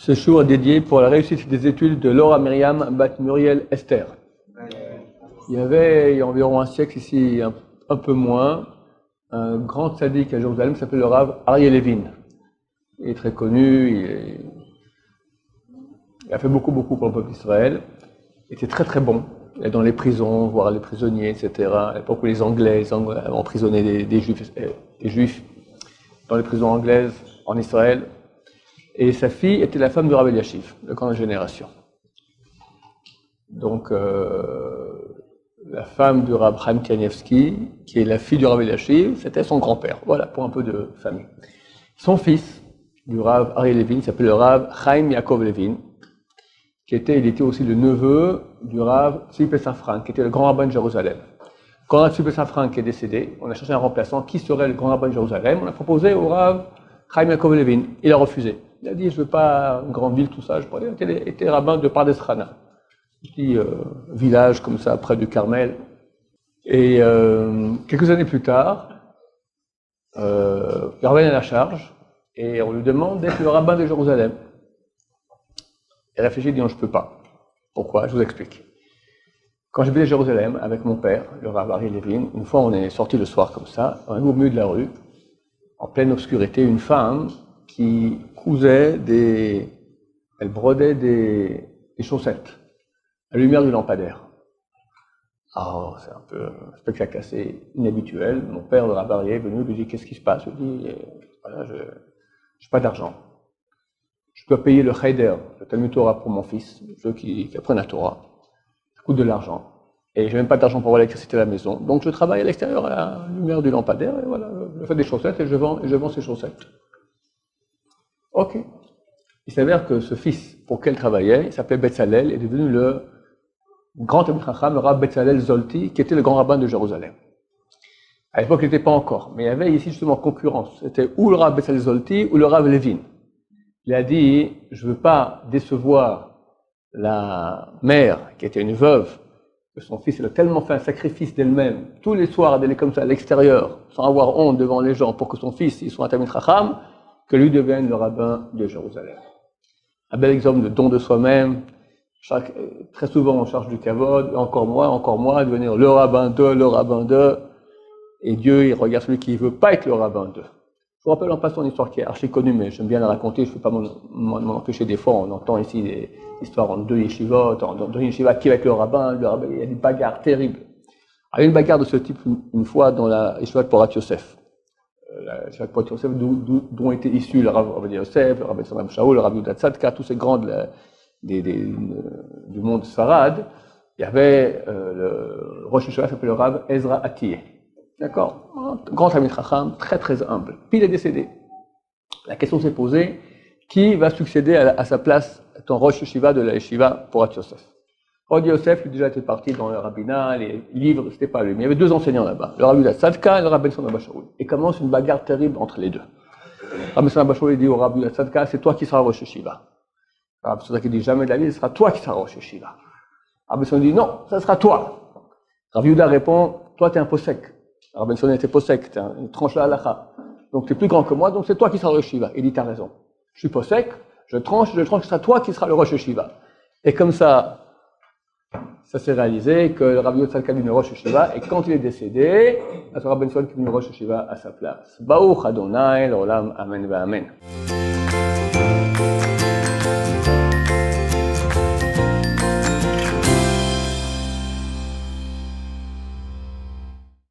Ce jour est dédié pour la réussite des études de Laura Myriam Bat Muriel Esther. Il y a environ un siècle ici, un peu moins, un grand tzaddik à Jérusalem qui s'appelle le Rav Aryeh Levin. Il est très connu, il a fait beaucoup pour le peuple d'Israël. Il était très bon. Il est dans les prisons, voir les prisonniers, etc. À l'époque où les Anglais emprisonnaient des Juifs dans les prisons anglaises en Israël. Et sa fille était la femme du Rav Eliashiv, de grande génération. Donc, la femme du Rav Chaim Kanievski, qui est la fille du Rav Eliashiv, c'était son grand-père. Voilà, pour un peu de famille. Son fils, du Rav Aryeh Levin, s'appelait le Rav Chaim Yaakov Levin, il était aussi le neveu du Rav Tzvi Safran, qui était le grand rabbin de Jérusalem. Quand le Rav Tzvi Safran est décédé, on a cherché un remplaçant. Qui serait le grand rabbin de Jérusalem? On a proposé au Rav Chaim Yaakov Levin. Il a refusé. Il a dit, je ne veux pas une grande ville, tout ça. Il était rabbin de Pardes Chana, petit village comme ça, près du Carmel. Et quelques années plus tard, il revient à la charge et on lui demande d'être le rabbin de Jérusalem. Il réfléchit, il dit non, je ne peux pas. Pourquoi? Je vous explique. Quand j'étais à Jérusalem avec mon père, le Rav Aryeh Levin, une fois on est sorti le soir comme ça, on est au milieu de la rue, en pleine obscurité, une femme qui cousait elle brodait des chaussettes à la lumière du lampadaire. Alors c'est un peu un spectacle assez inhabituel. Mon père, le Rav Aryeh, est venu, lui dit qu'est-ce qui se passe? Je lui dis voilà, je n'ai pas d'argent. Je dois payer le Cheder, le Talmud Torah pour mon fils, ceux qui apprennent la Torah. Ça coûte de l'argent. Et je n'ai même pas d'argent pour avoir l'électricité à la maison. Donc je travaille à l'extérieur à la lumière du lampadaire, et voilà, je fais des chaussettes et je vends ces chaussettes. Ok. Il s'avère que ce fils pour qui elle travaillait, il s'appelait Betzalel, est devenu le grand Talmid Chacham, le Rav Betzalel Zolti, qui était le grand rabbin de Jérusalem. À l'époque, il n'était pas encore, mais il y avait ici justement concurrence. C'était ou le Rav Betzalel Zolti ou le Rav Levin. Il a dit, je ne veux pas décevoir la mère, qui était une veuve, que son fils a tellement fait un sacrifice d'elle-même, tous les soirs d'aller comme ça à l'extérieur, sans avoir honte devant les gens, pour que son fils il soit un Talmid Chacham, que lui devienne le rabbin de Jérusalem. Un bel exemple de don de soi-même. Très souvent on charge du kavod, encore moi, devenir le rabbin de, et Dieu il regarde celui qui ne veut pas être le rabbin de. Je vous rappelle en passant une histoire qui est archi connue, mais j'aime bien la raconter, je ne peux pas m'en empêcher des fois. On entend ici des histoires entre deux yeshivot, qui va être le rabbin, il y a des bagarres terribles. Alors, il y a une bagarre de ce type une fois dans la yeshiva de Porat Yosef. La yeshiva de Porat Yosef, dont étaient issus le Rav Ovadia Yosef, le Rav Tzadam Shaul, le Rav Yudat Tzadka, tous ces grands du monde Sfarad. Il y avait le Rosh Yeshiva qui s'appelait le Rav Ezra Atiyeh. D'accord? Un grand Talmid Chacham, très humble. Puis il est décédé. La question s'est posée, qui va succéder à sa place, étant Rosh Yeshiva de la Yeshiva Porat Yosef? Porat Yosef, lui déjà était parti dans le rabbinat, les livres, c'était pas lui. Mais il y avait deux enseignants là-bas, le Rav Yudat Tzadka et le Rav Ben Son Shaul. Et commence une bagarre terrible entre les deux. Le Rav Ben Son Shaul dit au Rav Yudat Tzadka, c'est toi qui seras Rosh Yeshiva. Le Rav Tzadka dit jamais de la vie, ce sera toi qui seras Rosh Yeshiva. Le Rav Ben Son dit non, ça sera toi. Rav Yudat répond, toi t'es un posek. Alors Ben Son était posek, t'es une tranche la halakha. Donc t'es plus grand que moi, donc c'est toi qui seras le Rosh Yeshiva. Il dit t'as raison. Je suis posek, je tranche, ce sera toi qui seras le Rosh Yeshiva. Et comme ça s'est réalisé que le Rav Yudat Tzadka est devenu Rosh Yeshiva, et quand il est décédé, c'est Rav Ben Son qui est devenu Rosh Yeshiva à sa place. Baruch Adonai, l'olam, amen va amen.